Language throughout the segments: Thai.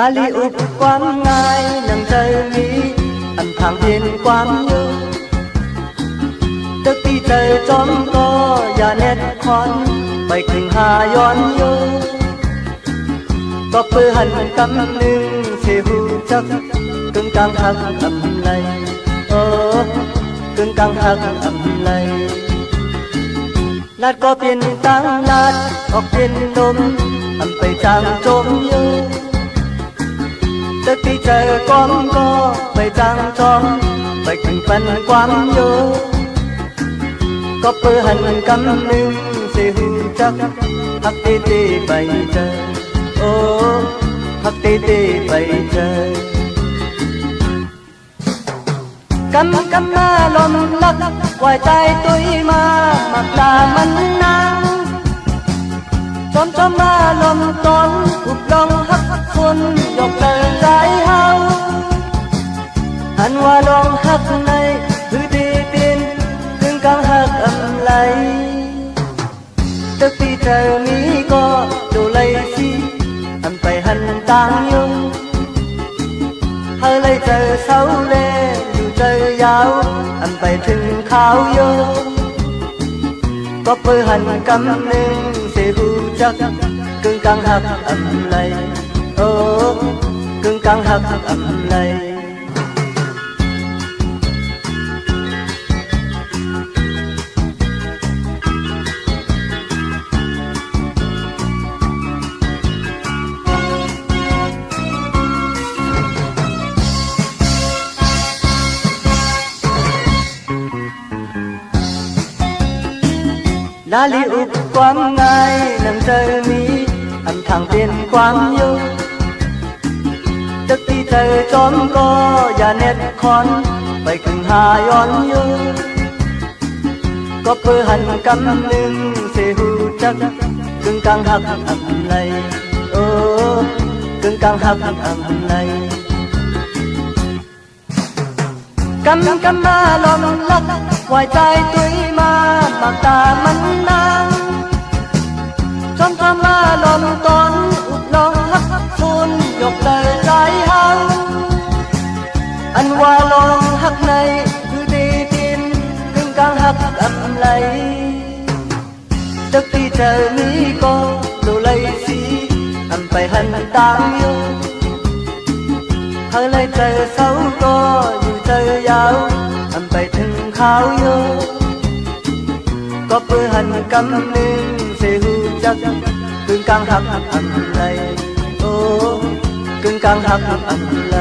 นาลีอุบความง่ายนังใจมีอันทางเพียนความอยู่ตึกที่ใจจอมก็อย่าเน็ดคอนไปถึงหาย้อนอยู่ก็เพื่อหันกำหนึ่งเสียหูจักกึ่งกลางหักอำไลกึ่งกลางหักอำไลลาดก็เปลี่ยนตั้งลาดออกเป็นลมอันไปจางจมอยู่ตึกที่เจอก้อมก็ไปจางจอมไปถึงปันความอยู่ก็เพื่อหันกำหนึ่งเสียหูจักหักเตไปเจอหักเตไปเจอกำมาลมลักวายใจตุยมามักลามันนางจอมมาลมตนอุบลองหักคนยกเลิกใจเฮาอันว่าลองหักในคือดีดินถึงกลางหักอำไลตึกที่เธอมีก็ดูไลสิอันไปหันต่างอยู่เฮาเลยเจอเสาเลอยู่เจอยาวอันไปถึงขาวอยู่ก็เพื่อหันกำหนึ่งเสียหูจักกึ่งกลางหักอำไลกึ่งกลางหักอำไลนาลีอุบความง่ายนังเจอมีอันทางเปลี่ยนความอยู่ตึกที่เธอจอมก็อย่าเน็ดคอนไปขึ้นหาย้อนอยู่ก็เพื่อหันกำหนึ่งเสียหูจักกึ่งกลางหักอำไลกึ่งกลางหักอำไลกำมาลมลักวายใจตุยมามักตามันนางจอมมาลมตนอุบลองหักคนยกเลิกใจเฮาอันว่าลองหักในคือดีดินกึ่งกลางหักอำไลตึกที่เจอมีก็ดูไลสิอันไปหันต่างอยู่เฮาเลยเจอเสาก็อยู่เจอยาวอันไปถึงขาวอยู่ก็เพื่อหันกำหนึ่งเสียหูจักกึ่งกลางหักอำไลกึ่งกลางหักอำไล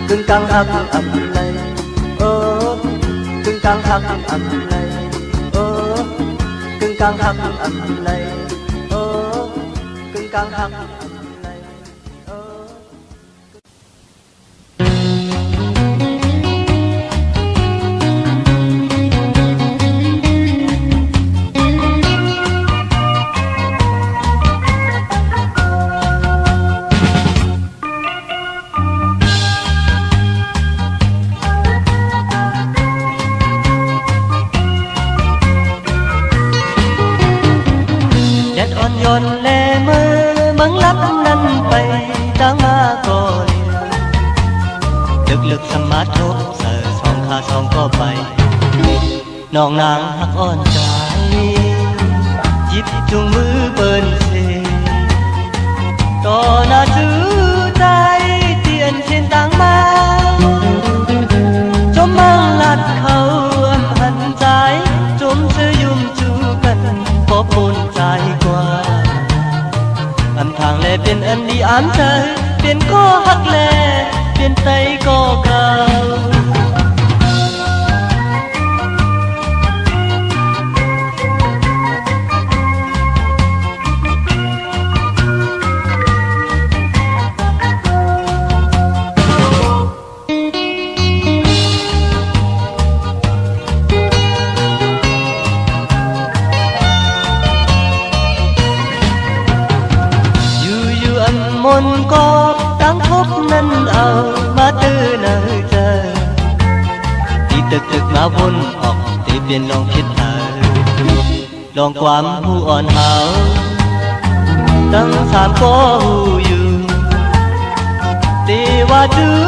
กึ่งกลางหักอำไลกึ่งกลางหักอำไลกึ่งกลางหักอำไลกึ่งกลางหักยนแลมือเมืองลับนั้นไปดังมาก็เลียวลึกๆสมาทบเสือสองขาสองก็ไปน้องนางหักอ่อนใจยิบจุงมือเปิ้นเสต่อหน้าจื้อใจเตียนเส้นต่างมาจมมังลัดเขาหันใจจมเชื่อยุ่มจูกันพอปนใจกว่าอันทางแลเป็นอันดีอันเธอเป็นก็หักแลเป็นใจก็เก่ามนก็ตั้งพบนั้นเอามาตื้อเนยเจอที่ตึกมาวนออกที่เปลี่ยนลองคิดเธอลองความผู้อ่อนหาวตั้งสามก็หูอยู่ ว่าจื้อ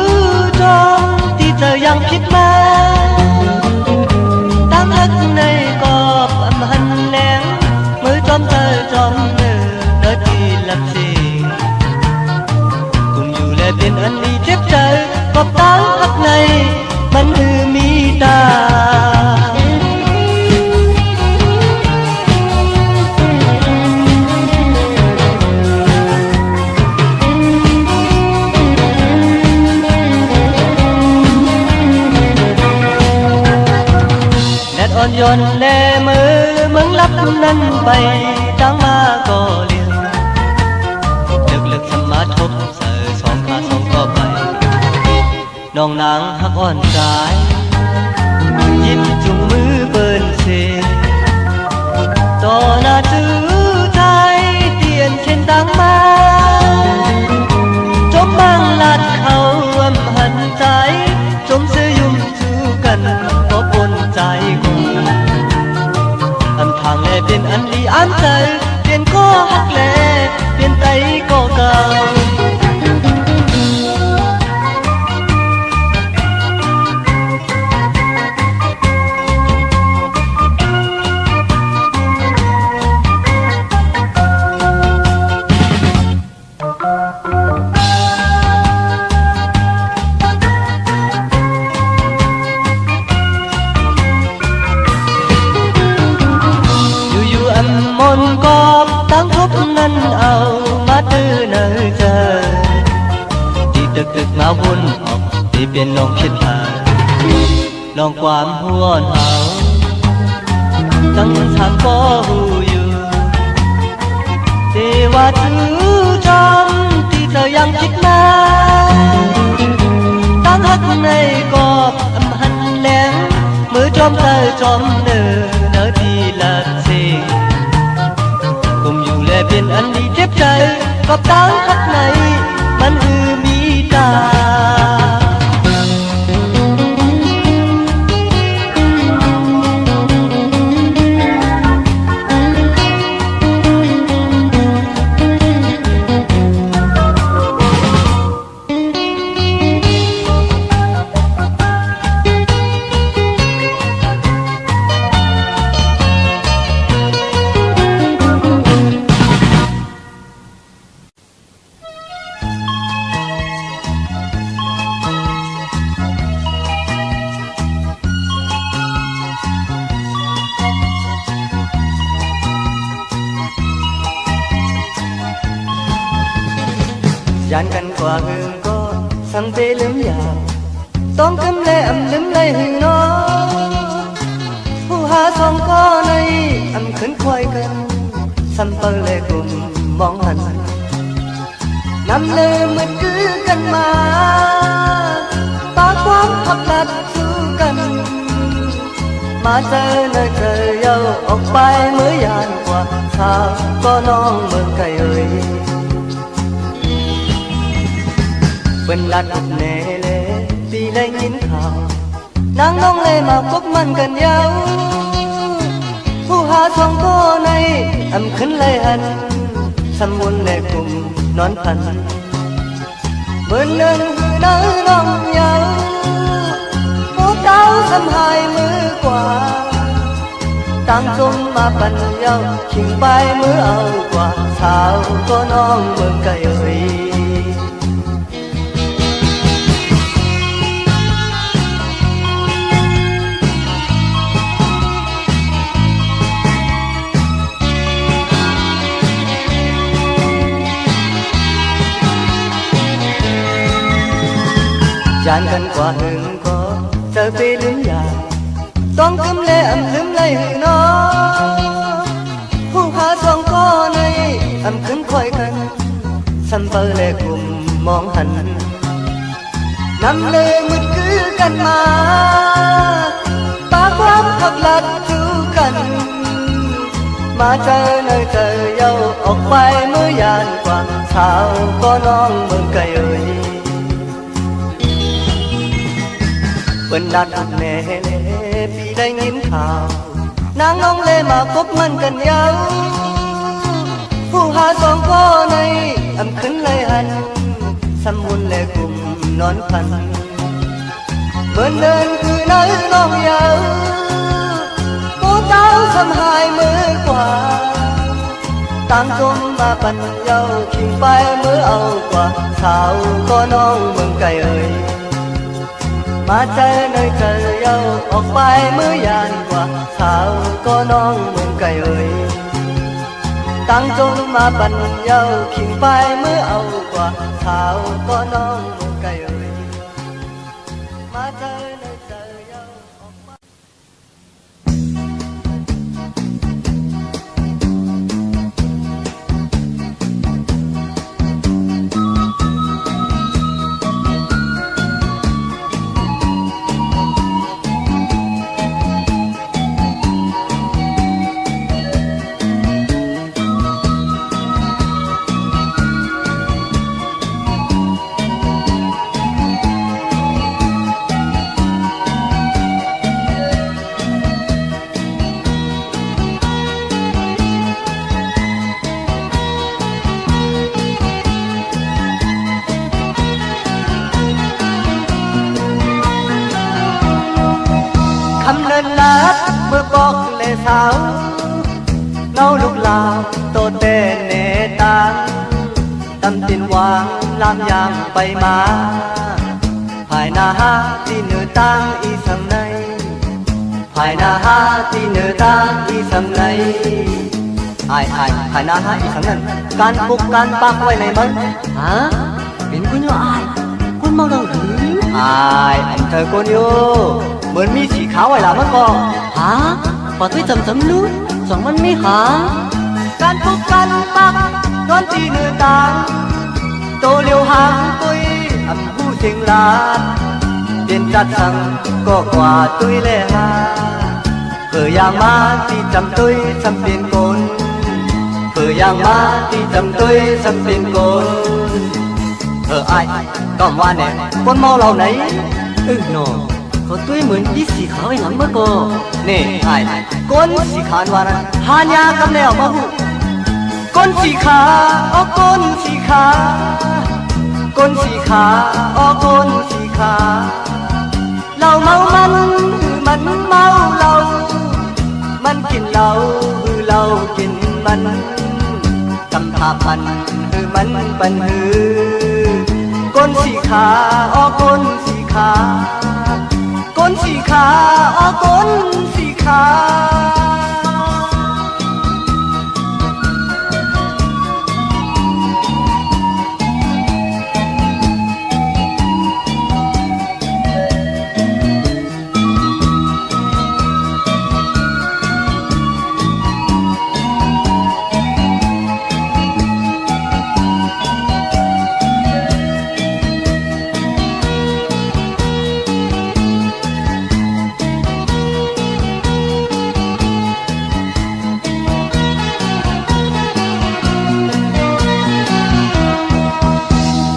จอมที่เธอยังคิดมาตั้งฮักในกอบอำหันแหนงมือจอมเธอจอมเนื้อที่ลับสิงcùngอยู่และเป็นอันดีเจ็บใจกอบตั้งฮักในมันคือมีตาอ่อนโยนแน่มือมึงรับนั้นไปตั้งมาก็เลี้ยวลึกๆสมาทบเสือสองขาสองก็ไปน้องนางหักอ่อนกายยิ้มจุงมือเบิ้นเสต่อหน้าจื้อใจเตียนเช่นตั้งมาจมบังลาดเขาอำหันใจจมเสื้อยุ่มจูกันก็ปนใจก่อนอันทางแลเป็นอันดีอันใจเปลี่ยนก็หักแลเปลี่ยนใจก็เก่ามนกอบตั้งทบนั้นเอามาตื้อเนอเจอที่ตึกมาวนออกที่เป็นน้องคิดหาลองความหัวหนาวตั้งทางก็หูอยู่ที่ว่าจื้อจอมที่เธอยังคิดมาตั้งฮักในกอบอำหันแหลงมือจอมเธอจอมเนอที่ละเสงcùngอยู่และเป็นอันดีเจ็บใจกับตั้งฮักในมันคือมีตาdàn canh qua hương có sang tê lướm già tóm cấm lê ẩm lướm lê hương nó hu ha song có này ẩm khấn khoai cân xăm tơ lê cùng mong hành nằm lê mệt cứ cân mà ta quán thật lạt chú cân mà giờ nơi trời yêu ốc bay mới dàn qua sao có non mừng cây ơi bên lạtแน่เลยปีได้ยินข่าวนางน้องเลยมาพบมันกันยาวผู้หาสองก็ในอำขึ้นเลยหันสำวนเลยกลุ่มนอนพันเบิ่นหนึ่งคือน้าน้องยาวผู้เก้าสำหายมือกว่าตั้งจมมาปันยาวชิงไปมือเอากว่าสาวก็น้องเมืองไกลเอ่ยdàn canh qua hương có giờ về lướm giàต้องกำเล่อำลืมเลยหือน้อผู้หาสองก็ในอำขึ้นคอยกันสัมเปอร์เล่กลุ่มมองหันนำเลยมืดคือกันมาปากความขับลัดจูกันมาเจอในเจอเยาออกไปเมื่อยานกว่าสาวก็น้องเมืองไกลเอ่ยเป็นดัดแน่ปีได้ยินข่าวนางน้องเลยมาพบมันกันยาวผู้หาสองก็ในอำขึ้นเลยหันสมุนเลยกลุ่มน นอนพันเหมือนเดินคือน้อยน้องยาวผู้เจ้าทำหายมือกว่าตามจมมาปันเยาขิงไปมือเอากว่าสาวก็น้องเมืองไกลเอ่ยมาเจอในเจอเยาออกไปมือยานกว่าสาวก็น้องเมืองไกลเอ่ยตั้งจมมาปันเยาขิงไปมือเอากว่าสาวก็น้องเมืองไกลเอ่ยมาเจอในเจอเยาออกไปคำเนินลัดเมื่อบอกเลยสาวเงาลูกลาวโตเต้เนตังตำตินวางลามยางไปมาภายนาฮาที่เหนือตังอีสังในภายนาฮาที่เหนือตังอีสังในภายนาฮาอีสังนั้นการปลุกการปักไว้ในมันฮะเป็นคุณโยคุณมองเราหรืออันเธอคุณโยเหมือนมีสีขาวไว้หลังมันก็หาปอดไว้จำลุ้นสองมันไม่หาการพบกันปักนอนที่เนื้อตางโตเลียวหางตุยอำผู้เสียงลาดเด่นจัดสั่งก็กว่าตุยเลยฮาเผื่อย่างมาที่จำตุยจำเป็นโกนเผื่อย่างมาที่จำตุยจำเป็นโกนไอ้ก็ว่าเนี่ยคนเมาเราไหนโน่เขาตุ้ยเหมือนที่สีขาวไอ้หลังเมื่อก่อนนี่ไอ้ก้นสีขาววานั้นหานยากำแล้วมาหูก้นสีขาวก้นสีขาวก้นสีขาวก้นสีขาวเราเมามันเมาเรามันกินเราเรากินมันกำทาพันมันปันก้นสีขาวก้นสีขาวก้นสีขาวก้นสีขาว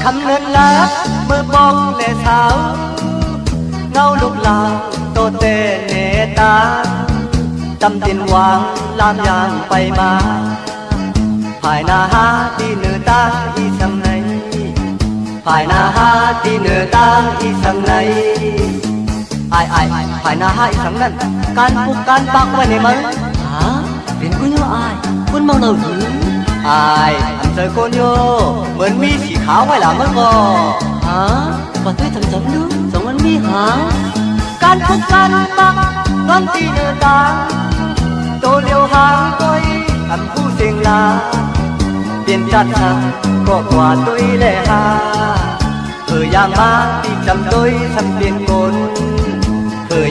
คำเนินลัดเมื่อบอกเลยสาวเงาลูกลาวโตเตเนตาจำตินวางลามยางไปมาภายนาฮาที่เนื้อตาอีสังในภายนาฮาที่เนื้อตาอีสังในภายนาฮาอีสังนั้นการปลุกการปักไว้ในมันเป็นคุณโยคุณมองเราหรืออันเจอคนโยเหมือนมีสีขาวไว้หลังมันก็ปะตุ้ยจำลุ้นสองมันมีหาการพบกันปักนอนที่เนื้อตาโตเลียวหางตุยอันผู้เสียงลาเปลี่ยนจัดทางก็กว่าตุยเลยฮาอย่างมาที่จำตุยทำเปลี่ยนโกน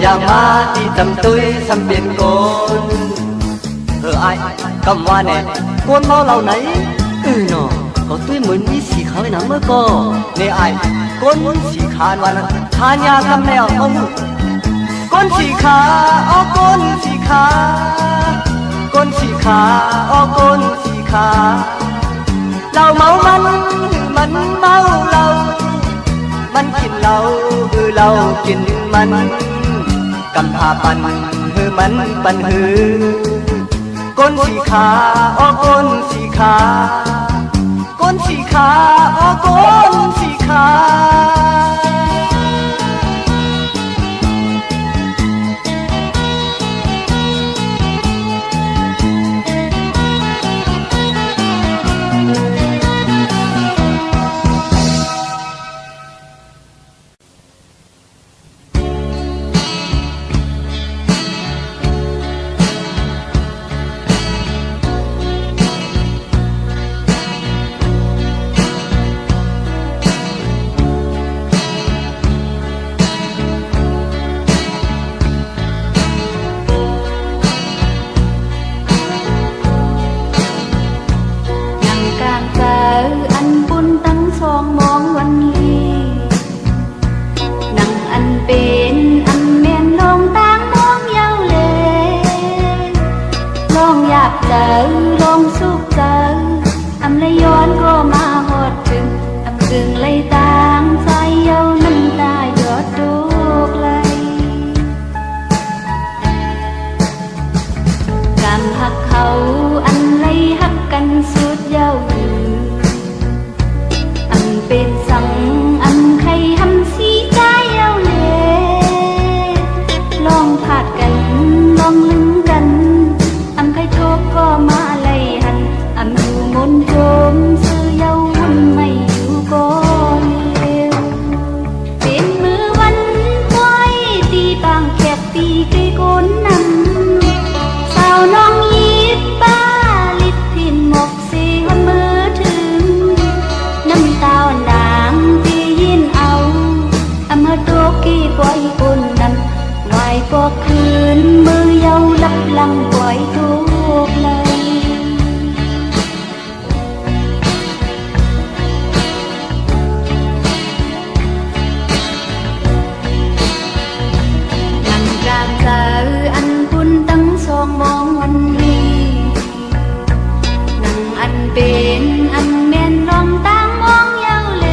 อย่างมาที่จำตุยทำเปลี่ยนโกนไอ้คำว่าเนี่ยคนเมาเหล่าไหนเนาะเขาตุ้ยเหมือนมีสีขาวในหนังเมื่อก่อนนี่ไอ้คนสีขาววันนั้นทานยาคำแล้วมึงคนสีขาวคนสีขาวคนสีขาวคนสีขาวเราเมามันเมาเรามันกินเราเรากินมันกำพาปันมันปันก้นสีขาวก้นสีขาวก้น นสีขาโกนสีขาลองสุขใจอำเลยย้อนก็มาฮอดถึงอำจึงเลยตางใจเยาน้ำตายอดดูไกลการหักเขาอันเลยหักกันสุดเยาอำเป็นสังอำใครหำสีใจเยาเลยลองผาดกันลองลืมกันอำใครทุกข์ก็มาเลยหันอำอยู่มนโจมซื้อเยาวุ่นไม่อยู่ก็เร็วเป็นมือวันปล่อยตีบางแคบตีไกลก้นนำสาวน้องยิบป้าลิดพินหมกสีหอนมือถึงน้ำตาหนางตียินเอาอำเฮโตกี้ปล่อยก้นนำไหวปอกคืนมือเยาลับลังปล่อยทุกข์เลยนั่งกลางสาวอันคุณตั้งสองมองวันนี้นั่งอันเป็นอันแม่นลองตั้งมองเยาแล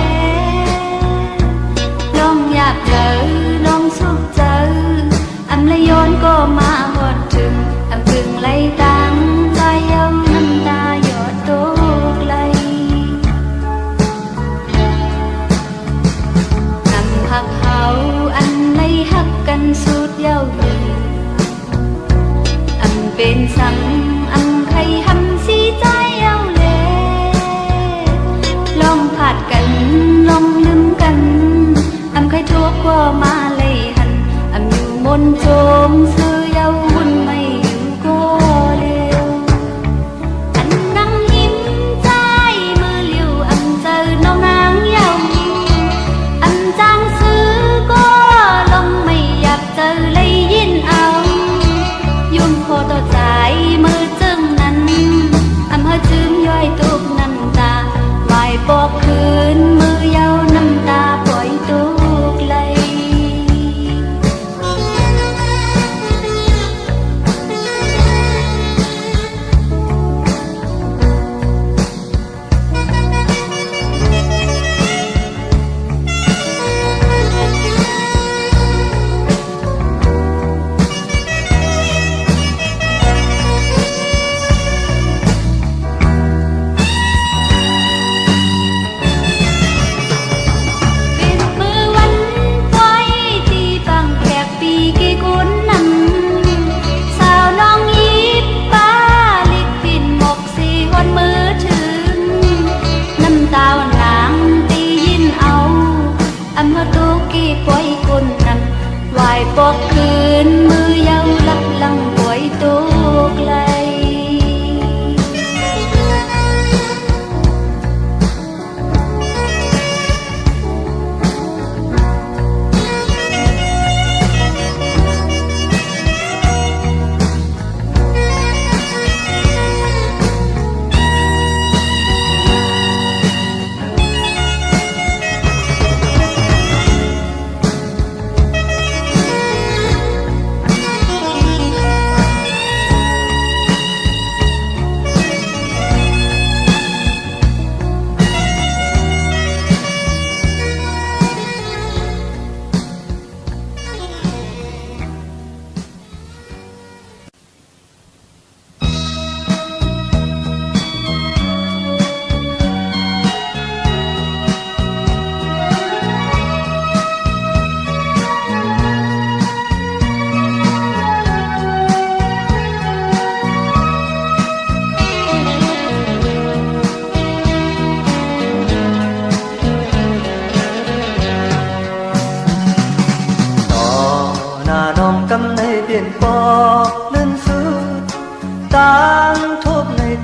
ลองอยากเจอลองสุขเจออำเลยย้อนก็มาฮอดถึงอำพึงไล่ตั้งใจเยาน้ำตายอดตกไหลนำหักเขาอันเลยหักกันสุดเยาอยู่อำเป็นสังอำใครหำสีใจเยาแลลองผาดกันลองลืมกันอำใครทุกข์ก็มาเลยหันอำอยู่มนโจมซื้อเยาวุ่นไม่อยู่ก็เร็วอันนั่งยิ้มใจมือเลี้ยวอำเจอน้องนางเยาอำจางซื้อก็ลงไม่อยากเจอเลยยินเอายุ่งพอต่อใจมือจึงนั้นอำเฮจึงย้อยตุกน้ำตาไหวปอกคืนมือเยาน้ำตาปล่อยตุกไหล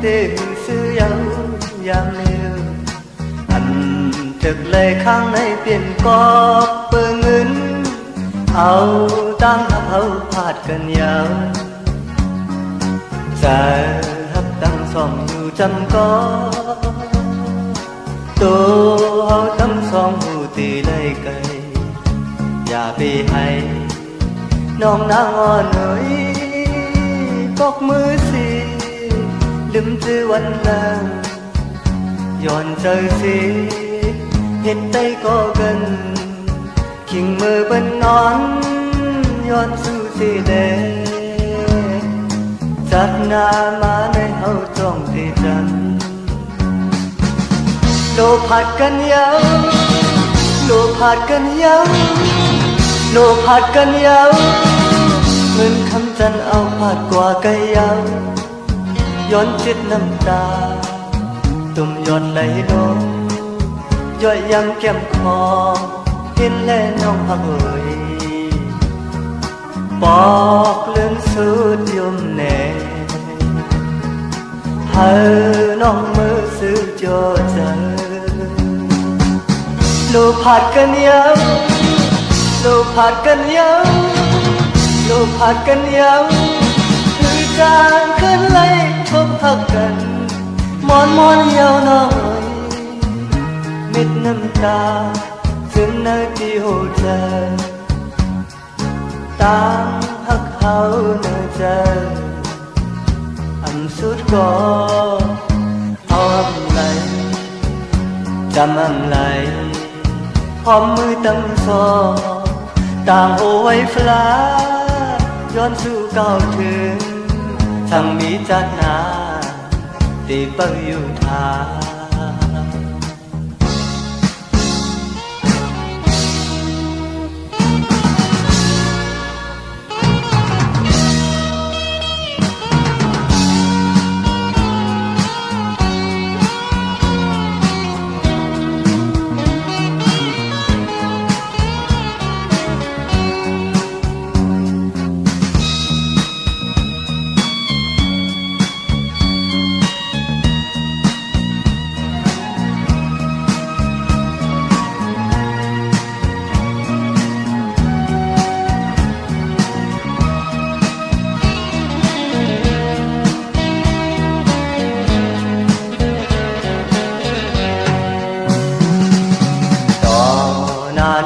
tê sư yêu yam liu thực lời khang này tiền có bơ ngân ao tăng hậu phạt cần nhau giờ hấp tăng song dù chẳng có tô hậu tâm song hù tì lấy câyอย่าไปให้น้องนางอ่อนเอ๋ยปอกมือสิลืมจื้อวันนั้นย้อนเจอสิเห็นได้ก็กันขิงมือเปิ้นนอนย้อนสู้สิเดจัดหน้ามาในเฮาจ้องที่จันโลผัดกันยาวโลผัดกันยาวโลผัดกันยาวเงินคำจันเอาผาดกว่าไกยาวย้อนจิตน้ำตาตุ่มย้อนไหลลงย่อยยังแก้มคอเห็นแลน้องพักเอ่ยบอกเลื่อนสุดยมแน่เธอน้องมือซื้อจอเจอโลผัดกันยาวโลผัดกันยาวโลผัดกันยาวคือจางขึ้นไล่ทบทักกันมอนยาวน้อยเม็ดน้ำตาซึมในที่หัวใจตามหักเขาในใจอันสุดก็เอาอำไหลจำอำไหลพร้อมมือตั้งซอต่างโอไว้ฟลาย้อนสู่เก่าถึงทั้งมีจัดนาตีเปิลอยู่ทา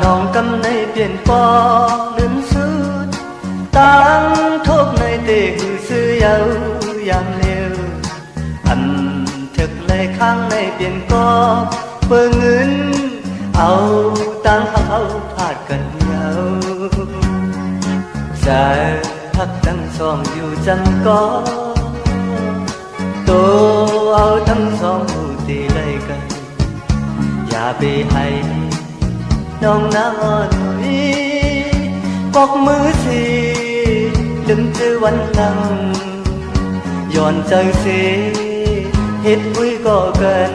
น้องกำในเปลี่ยนปอลืมสุดตั้งทบในเตะคือซื้อยาวยามเร็วอันถึกเลยข้างในเปลี่ยนก็เปิงเงินเอาตั้งเอาผาดกันยาวใจพักตั้งสองอยู่จังก็โตเอาตั้งสองหูตีเลยกันอย่าไปให้น้องนางอ่อนนี้ปอกมือสิลืมจื้อวันนั้นย้อนใจสิเฮ็ดอุ้ยก็เกิน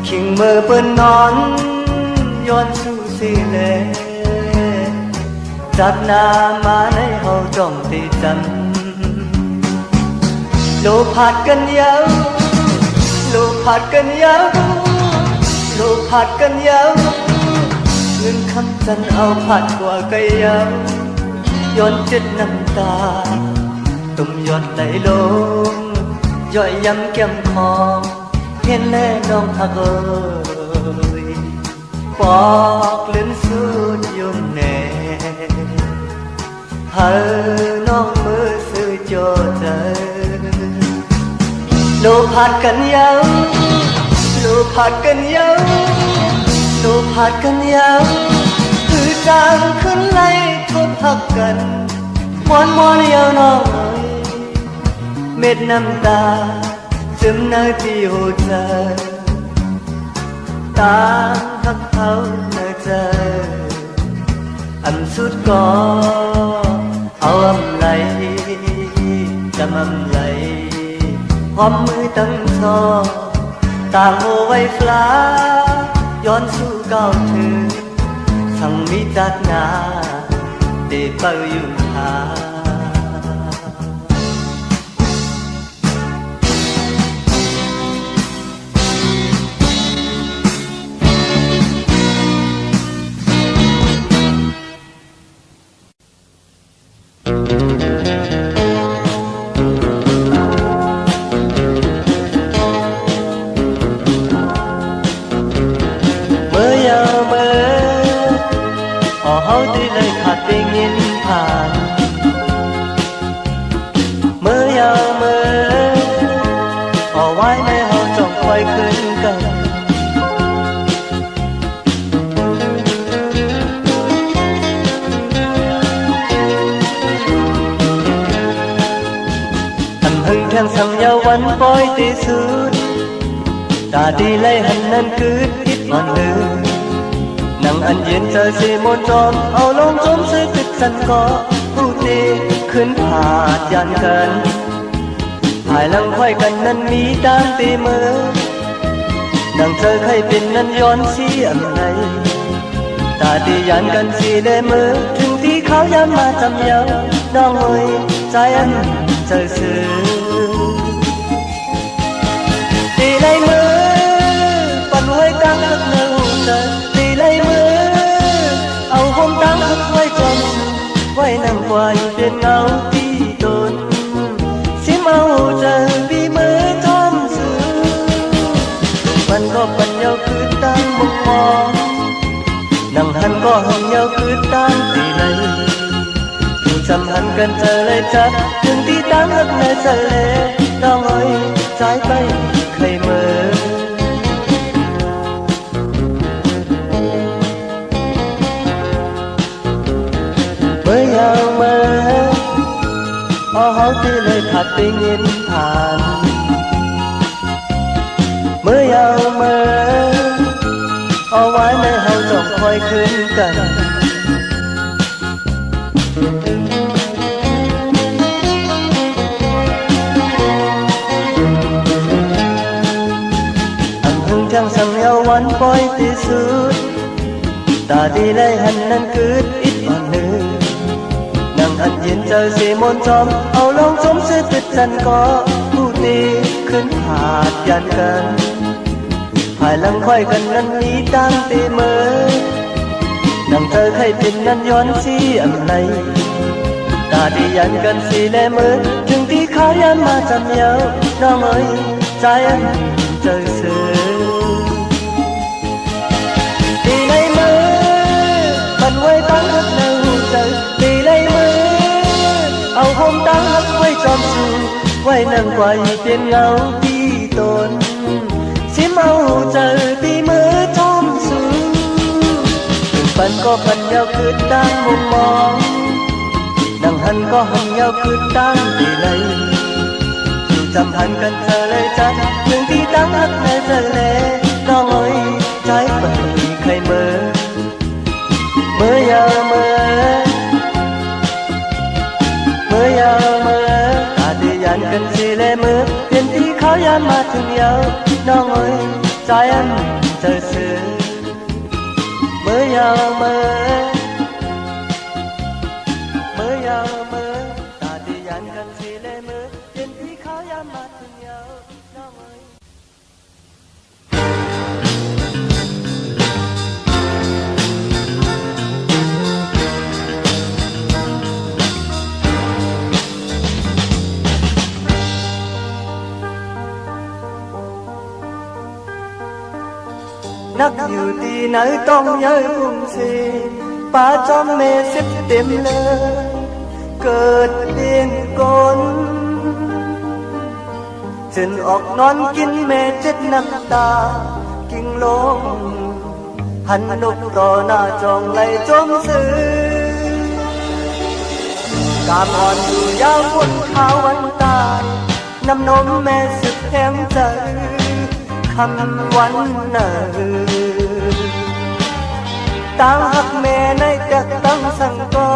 ขิงมือเปิ้นนอนย้อนสู้สิเลจัดหน้ามาในเฮาจ้องติดจันโลผัดกันยาวโลผัดกันยาวโลผัดกันยาวเงินคำจันเอาผัดกว่าไกยาวย้อนเจ็ดน้ำตาตุ่มย้อนไหลลงย่อยย้ำแก้มคอเห็นแลน้องหักเอ่ยปอกเล่นสุดยมแน่เธอน้องมือซื้อจอเจอโลผัดกันยาวโลผัดกันยาวโลผัดกันยาวคือจางขึ้นไล่ทบทักกันมอนยาวน้อยเม็ดน้ำตาซึมในที่หัวใจตามทักเขาในใจอันสุดก็เอาอำไหลจำอำไหลพร้อมมือตั้งซอต่างโอไว้ฟลาย้อนสู่เก่าถึงทั้งมีจัดนาเตะเป่าอยู่ทา อยคืนกันhưng theo sầm nhau vẫn voi tê sút ta đi lấy hành nan cứ ít còn đường nắng ăn yên trời sẽ môn tròn ao lông trốn sẽ tích sân có u tê khấn hà dàn cần hải lăng khoaiกันนั้นมีตามตีมือดังเธอเคยเป็นนั้นย้อนสีอะไรตาดียันกันสีได้มือถึงที่เขาย้ำมาจำยาวน้องเอ้ยใจอันเจอสื่อตีlấy mưaปั่นไว้ตั้งthức nơi hùng trờiตีlấy mưaเอาhômตั้งthứcไว้จอมไว้นั่งไว้เป็นเงาที่ตนสิเมาเจอปีมือทอมสื่อมันก็ปั่นยาวคือตั้งมุกมองนั่งหันก็หันยาวคือตั้งตีlấyอยู่จำหันกันเจอเลยจัดถึงที่ตั้งthức nơiเจอเลยน้องเอ้ยใจไปkhơi mơ mới ao mơ họ tư lời thật tình yên thản mới ao mơ vái nơi hao trồng khoai khuyên cần chẳng sang nhauวันปล่อยที่สุดตาดีเลยหันนั้นคืดอิดอ่อนนึงนั่งอันเย็นเจอสีมนจอมเอาลองจมเสียติดจันก็ผู้ตีขึ้นผาดยันกันภายหลังค่อยกันนั้นมีตั้งตีมือนั่งเธอใครเป็นนั้นย้อนสีอะไรตาดียันกันสีแลมือถึงที่เขายันมาจำยาวน้องเอ้ยใจอันเจอเสือตีlấy mưaปั่นไว้ตั้งthức nơi hùng trờiตีlấy mưaเอาhômตั้งthứcไว้จอมสื่อไว้นั่งไว้เป็นเงาที่ตนสิเมาเจอปีมือทอมสื่อถึงปั่นก็ปั่นยาวคือตั้งมุมมองนั่งหันก็หันยาวคือตั้งตีlấyอยู่จำหันกันเธอเลยจัดถึงที่ตั้งthức nơiเจอเลยน้องเอ้ยใจไปใครเมื่ออยาเมื่อยาเมื่อตาดียันกันสีเลยมือเปลี่ยนที่เขายันมาถึงยาวน้องเอ้ยใจอันเจอเสือเมื่อยาเมื่อยาเมื่อตาดียันกันสีเลยมือเปลี่ยนที่เขายันมาถึงยาวน้องเอ้ยนักอยู่ที่ไหนต้องย้ายพุ่งสีป้าจอมเมสิบเต็มเลยเกิดเดียนกลจนออกนอนกินเมเจ็ดน้ำตากิ่งลงหันนกรอหน้าจองไหลจมซื้อกามอ่อนอยู่ยาวบนขาววันตายน้ำนมแม่สึกแถมใจคำวันเนอตั้งหักแม่ในแต่ตั้งสังก็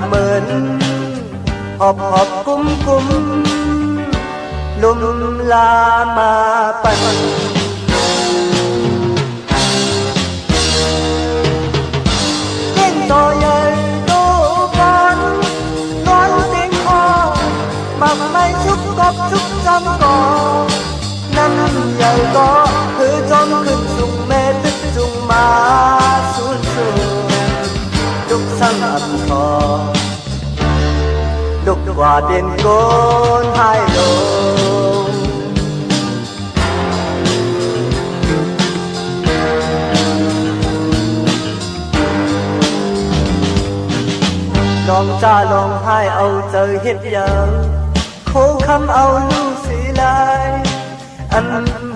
เหมือนหอบกุ้มลุมลามาปั่นเล่นต่อใหญ่ดูกันนอนเสียงคอมักไม่ชุกกบชุกจำก่อนั่นใหญ่ก็คือจอมขึ้นสูงแม่ตึกจุงมาสูดทุกสั่งอับคอดุกกว่าเด่นโกนให้ลงลองจ้าลองให้เอาเจอเฮ็ดยังโค้งคำเอาลูกสีลายอัน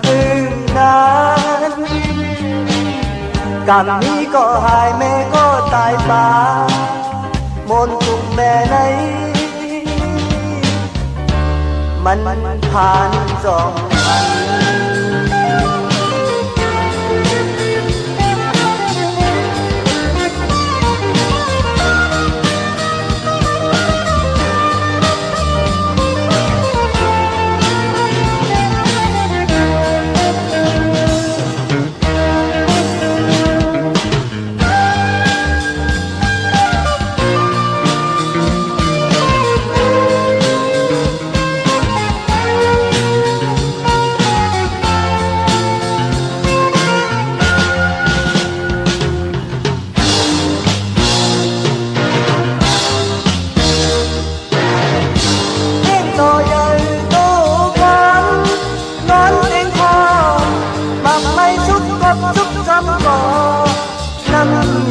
พื้ นั้นกรรมนี้ก็หายแม่ก็ตายป่ามนต์ทุกแม่ในมันผ่าน2 วัน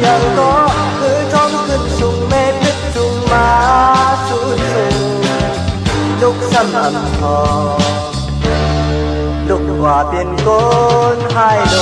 ยังก็คือท้องขึ้นสูงเมฆลึกสูงมาสูงลุกซ้ำอำพอลุกว่าเป็นโกนหายโด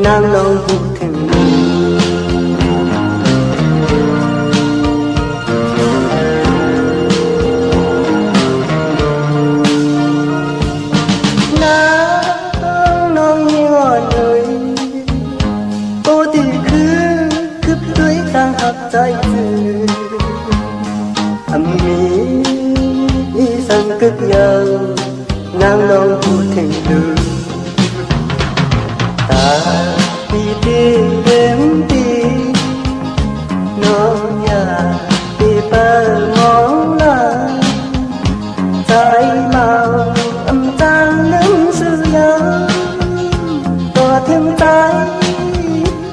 นางลองพูดถึงน้องยังอ่อนเลยโอ้ที่คือด้วยทางหักใจสื่อมีสังกัดยาวนางลองพูดถึงดูปีที่เต็มปีน้องอยากปีเปิดมองหน้าใจเมาอำจางนึงสื่อยังตัวเทียมใจ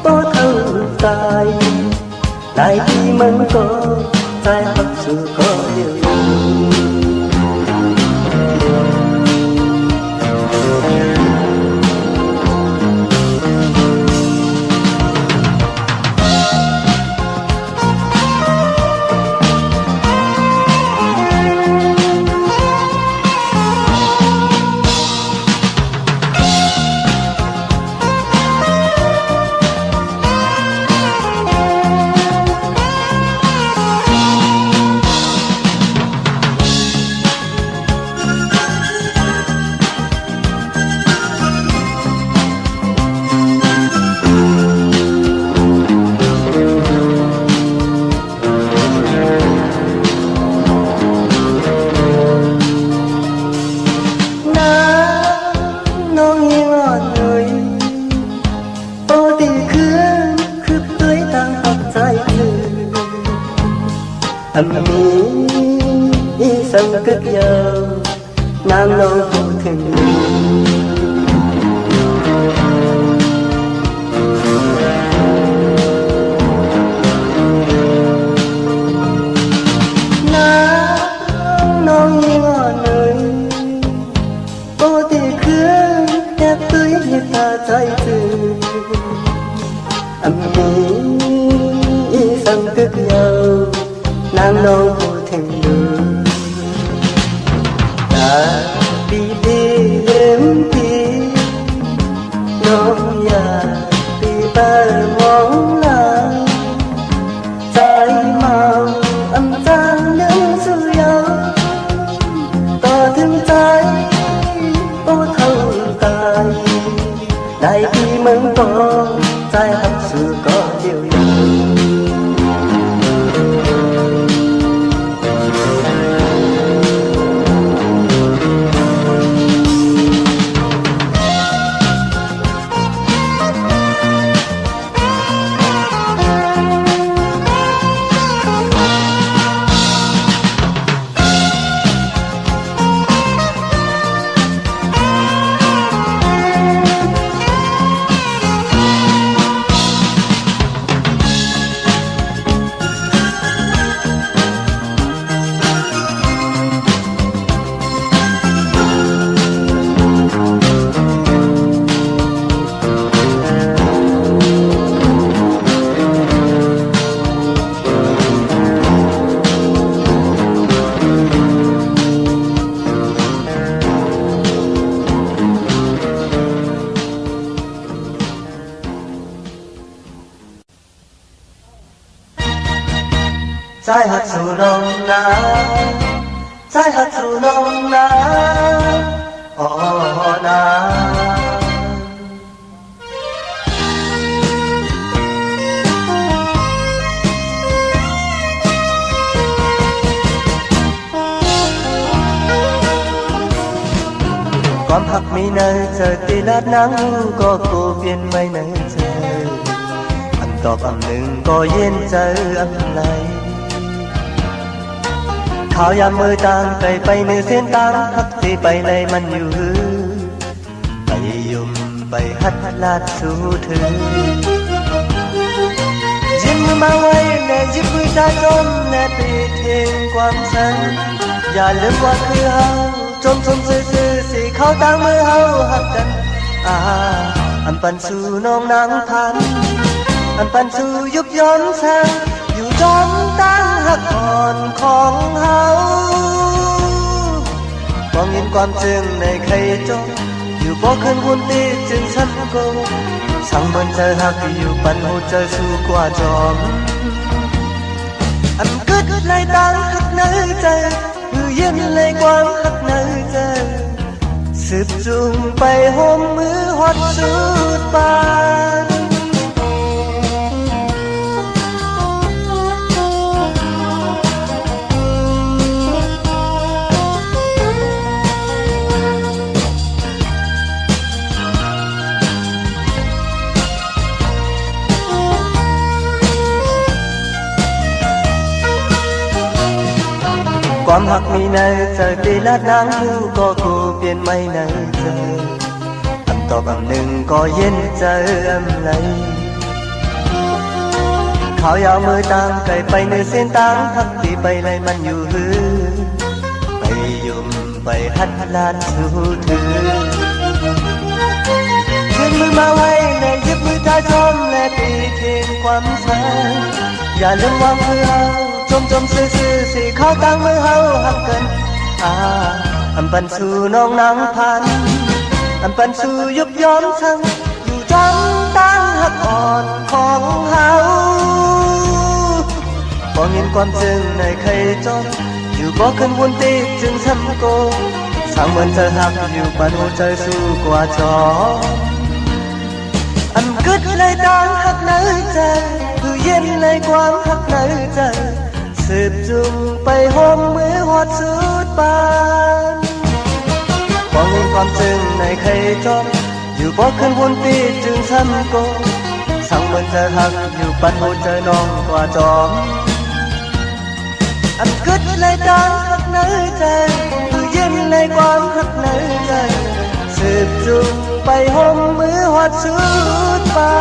ตัวเท่าใจหลายที่มันก็ใจหักสู่ก็เดียวมีสังกัดยาวนางลองพูดถึงน้องยังอ่อนเลยโอ้ที่คือแค่ตุ้ยให้ตาใจสื่อมีสังกัดยาวนาง ลองพูดถึงดูตาปีปีเล่มปีน้องอยากปีเปิดมองหลังใจเมาอำจางนึกสุยาต่อถึงใจโอ้เท่าตายได้ที่มึงก็ใจหักสู่ก็เดียวยาใจหักสู่น้องนาใจหักสู่น้องนาอ๋อนาความหักมีในใจตีลาดนังก็กูเปลี่ยนไม่ในใจอันตอบอันหนึ่งก็เย็นใจอันไหนข่าวยามมือต่างไปเนื้อเส้นต่างหักที่ไปในมันอยู่ไปยุ่มไปหัดลาดสู่เธอยิ้มมาไว้ในยิ้มมือตาจมแนบปีเทงความสันอย่าลืมว่าคือเฮาจมซื่อสิเข้าต่างมือเฮาหักกันอันปันสู่น้องนางพันอันปันสู่ยุบย้อนแสงอยู่จอมตั้งหักอ่อนของเฮามองเห็นความจึงในใครจมอยู่บ่คืนหุ่นตีจึงฉันโกสั่งมันเจอหักอยู่ปันหูเจอสู้กว่าจอมอันกึดเลยตั้งหักในใจมือเย็นเลยความหักในใจสืบจุงไปห่มมือหอดสุดปานความหักมีในใจปีละนางหูก็กูเปลี่ยนไม่ในใจคำตอบอันหนึ่งก็เย็นใจอันไหลข่าวยาวมือต่างไปเนื้อเส้นต่างหักที่ไปเลยมันอยู่หือไปยุ่มไปหัดลาดสู่เธอยื่นมือมาไว้ในยึบมือตาชมและปีเทงความสันอย่าลืมวางมือเอาจมซื่อสิเข้าต่างมือเฮาหักกันอันปันสู่น้องนางพันอันปันสู่ยุบย้อนทั้งอยู่จอมตั้งหักอ่อนของเฮาบ่เห็นความจึงในใครจมอยู่บ่ขึ้นวนตีจึงทำโกสั่งเหมือนเธอหักอยู่ปันหัวใจสู้กว่าจออันกึดเลยตั้งหักในใจคือเย็นเลยความหักในใจสืบจุงไปห่มมือหอดสุดปานมองเห็นความจึงในใครจมอยู่บ่ขึ้นวนตีจึงช้ำโกสั่งเหมือนเธอหักอยู่ปันหัวใจน้องกว่าจอมอันกึดเลยดังหักในใจคือเย็นเลยความหักในใจสืบจุงไปห่มมือหอดสุดปา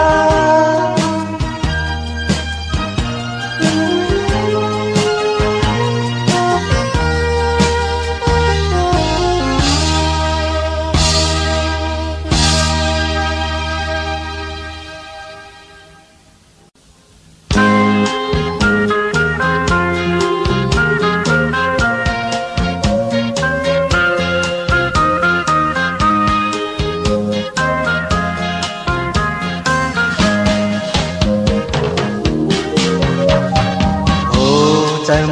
น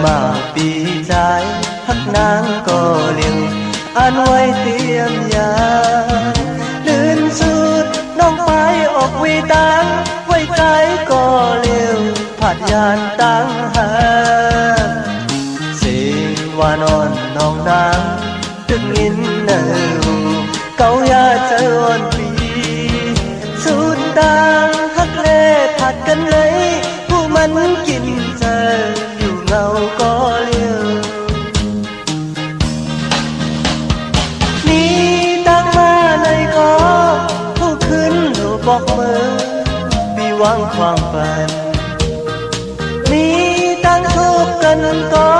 มาปีใจฮักนางก็เลี้ยวอ่านไว้เตรียมยาลื่นสุดน้องไปออกวีตังไว้ใจก็เลี้ยวผัดยานตังหาเสียงว่านอนน้องนางตึกอินเนอเกายาเจอวันปีสุดตังฮักเล่ผัดกันเลยผู้มันกินเจออยู่เงาก็เลี้ยวนี่ตั้งมาในก็ผู้ขึ้นหนูบอกมือปีวางความฝันนี่ตั้งทุกกันก็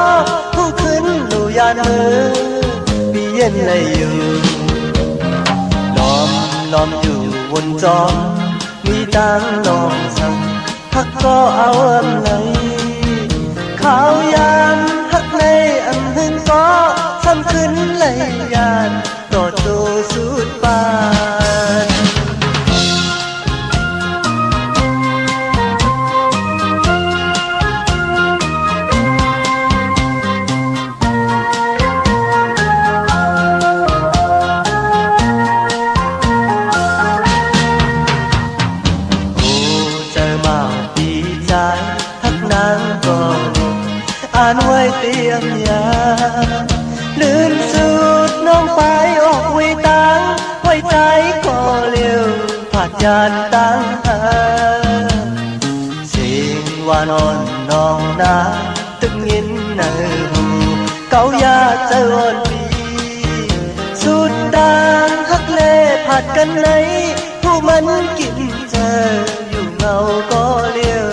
ผู้ขึ้นหนูยานมือปีเย็นเลยอยู่ล้อมอยู่วนจอมมีตังนองสั่งฮักก็เอาอำไหนขาวยามฮักในอันหึงก็ซ้ำขึ้นเลยยานต่อโตสุดปานอ่านไว้เตรียมยาลื่นสุดน้องไปออกวีตังไว้ใจก็เลี้ยวผัดยานตังหาเสียงว่านอนน้องนาตึงยินเนอหูเกายาเจอวันปีสุดดังฮักเล่ผัดกันไหนผู้มันกินเจออยู่เงาก็เลี้ยว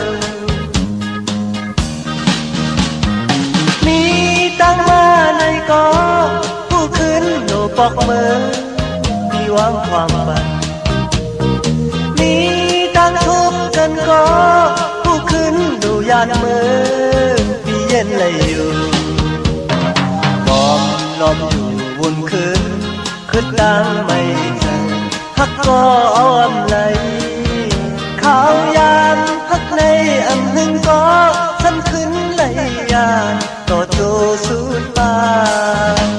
ตั้งมาในก็ผู้ขึ้นโนปอกมือมีหวังความฝันมีตั้งทุกกันก็ผู้ขึ้นดูยานมือมีเย็นเลยอยู่ล้อมอยู่วนคืนขึ้นตั้งไม่เจอฮักก็เอาอำไหลข้าวยามฮักในอำหึงก็ซ้ำขึ้นเลยยานต่อโตสุดปาน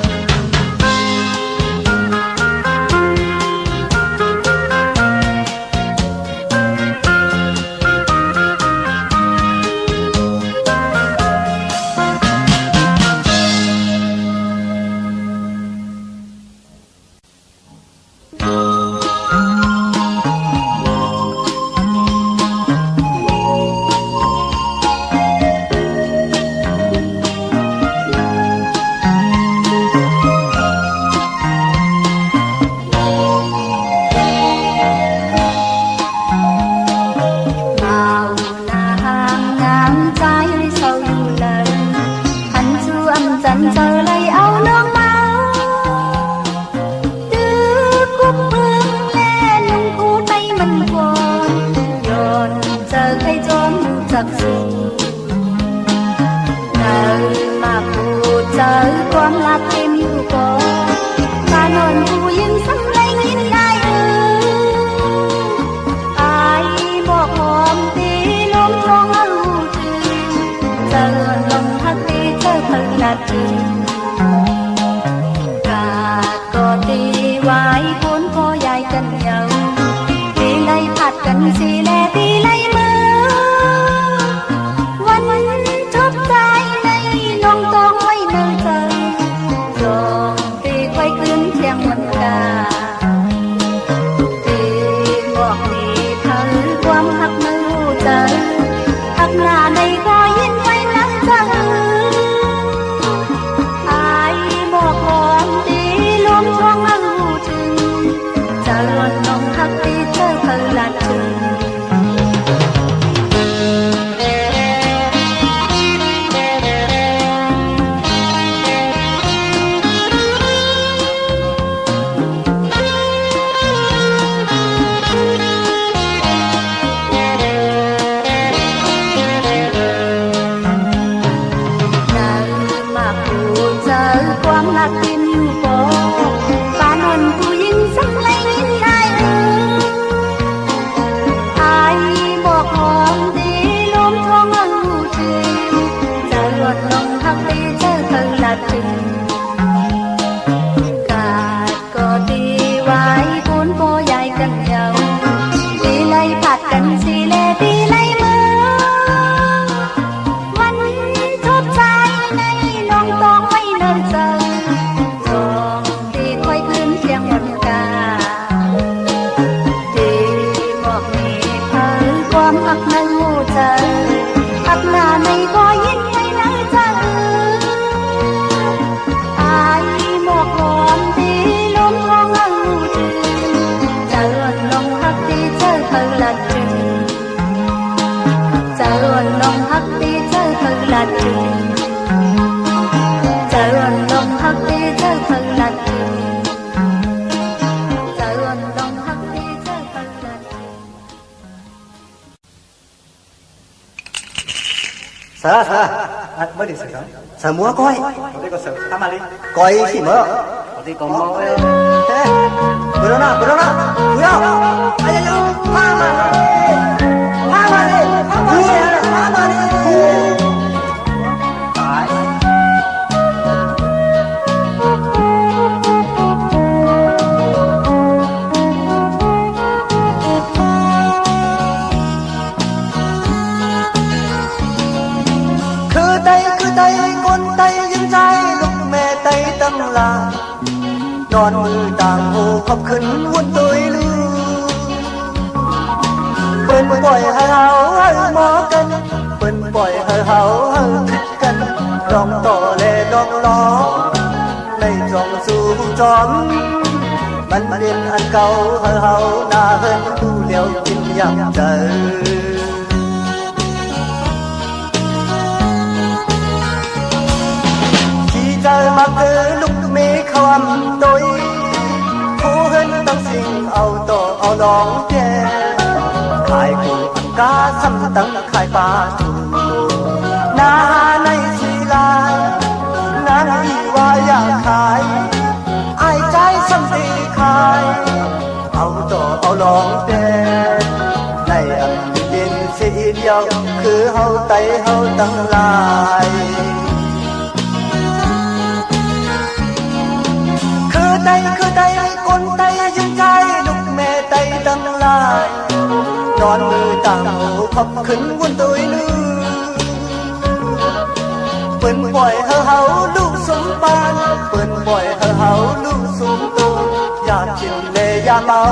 ความลับเต็มอยู่ก่อนตานอนผู้ยิ้มซ้ำไรยิ้มได้อายบอกหอมตีลมทองเอาจืดเจอลมฮักตีเจอพักนาทีกาดก็ตีไว้พ้นพ่อใหญ่กันเยาตีไล่ผัดกันสีแลตีไล่มือวันจบใจในน้องต้องไว้เนิ่นเจอตีไว้คืนเที่ยงวันกา เจออักหน้าในบ่ยินให้นะเจออายหมอกหอมตีลมของอังจือเจอลงฮักตีเจอเธอละจึงเจอลงฮักตีเจอเธอละจึงเจอลงฮักตีเจอเธอละจึงSa mới đi sao? Sa múa coi. Đi có sợ. Tham đi. Coi gì mà? Đi còn mau ơi. Thế. Bữa nào? Bữa nào? Ai ai ai. Pha mà đi. Phải. Tay con tayยิ้มใจลูกแม่ไต้ตั้งลานอนมือต่างหูขอบขึ้นวนตุยลือเปิ้นปล่อยให้เฮาให้หมอกันเปิ้นปล่อยให้เฮาให้คิดกันร้องต่อแลร้องล้อในจองสู่จอมมันเรียนอันเก่าให้เฮาหน้าเฮินดูเลี้ยวกินยำใจTrời mà cứ lúc mê không tôi Phú hơn tăng sinh áo tổ áo lóng chè Khai cụ ăn cá xăm tăng khai ba chủ Nà này xì lai Nàng y hoa ya khai Ai trái xăm tì khai Áo tổ áo lóng chè Này ẩm điên xì điệu Cứ hâu tay hâu tăng lại Cứ tay con tayยิ้มใจลูกแม่ไต้ตั้งหลายนอนมือต่างหูขอบขึ้นวนตุยลือเปิ้นปล่อยให้เฮาลูกสมปานเปิ้นปล่อยให้เฮาลูกสมโตอย่ากินเลอย่าเมา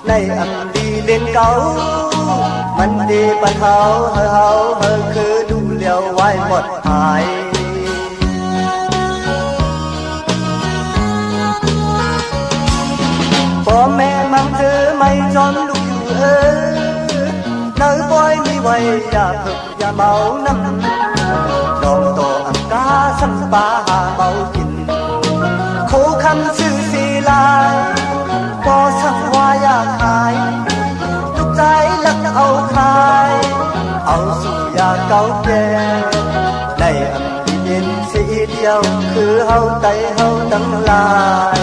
ในอันดีเล่นเก่ามันดีปันเฮาให้เฮาคือดูเลี้ยวไว้หมดหายพ่อแม่มั่งเธอไม่จอนลูกอยู่เนื้อปล่อยไม่ไหวอย่าฝึกอย่าเมาน้ำลองต่ออังกาสัมปาหาเมากินโคคำชื่อสีลายก็สักว่าอยากขายทุกใจลักเอาขายเอาสู่อยากเก่าแก่ในอันที่เย็นสีเดียวคือเฮาไต้เฮาตั้งหลาย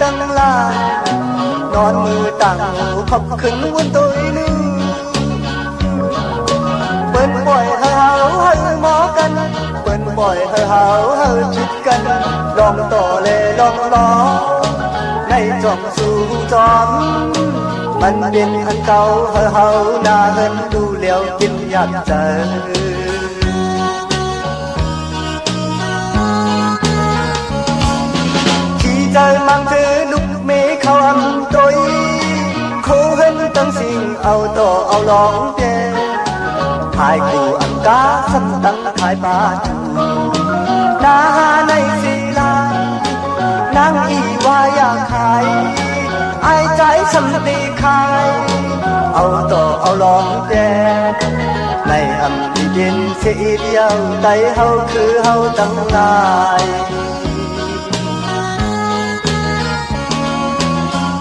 ตั้งหลายนอนมือต่างหูขอบขึ้นวนตุยลือเปิ้นปล่อยให้เฮาให้หมอกันเปิ้นปล่อยให้เฮาให้คิดกันลองต่อแลลองล้อในจอมสู่จอมมันเป็นอันเก่าให้เฮาหน้าเฮินดูเลี้ยวกินยำใจTrời mang thứ lúc mê không tôi Khô hơn tăng sinh áo tổ áo lóng chê Hai cụ ăn cá sắp tăng khai ba chủ Nà này xì la Nàng y hoa ya khai Ai trái xăm tì khai Áo tổ áo lóng chê Này ẩm đi đến xì điêu Tay hâu khứ hâu tăng lại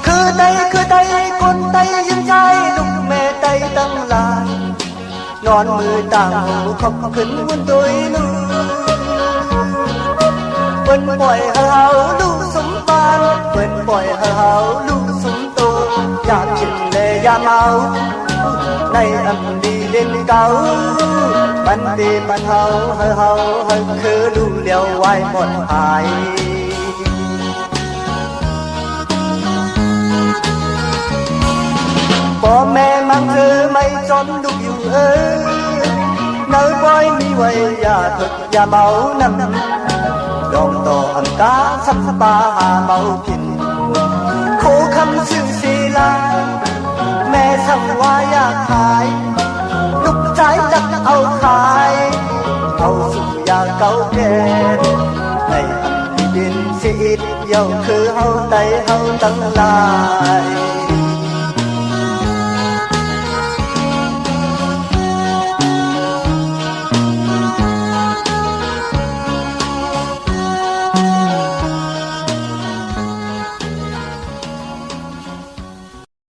Cứ tay con tayยิ้มใจลูกแม่ไต้ตั้งหลายนอนมือต่างหูขอบขึ้นวนตุยลือ Quên bội hờ hào lưu súng ban Quên bội hờ hào lưu súng tu Dạ chừng lệ dạ máu Này âm đi lên cao Bắn đi bắn hào hờ hào hờ khứ lưu liều hoài một hài Bố mẹ mang thư mây trốn đục yêu ơi Nơi bói mi quay ya thuật ya máu nằm Đòn tổ âm cá sắp ba hà máu kinh Khổ khăm sư xì la Mẹ sang hoa ya khai Lúc trái chắc áo khai Áo sụ ya cao kê Này âm đi biên sĩ ít dầu khứ hâu tay hâu tăng lại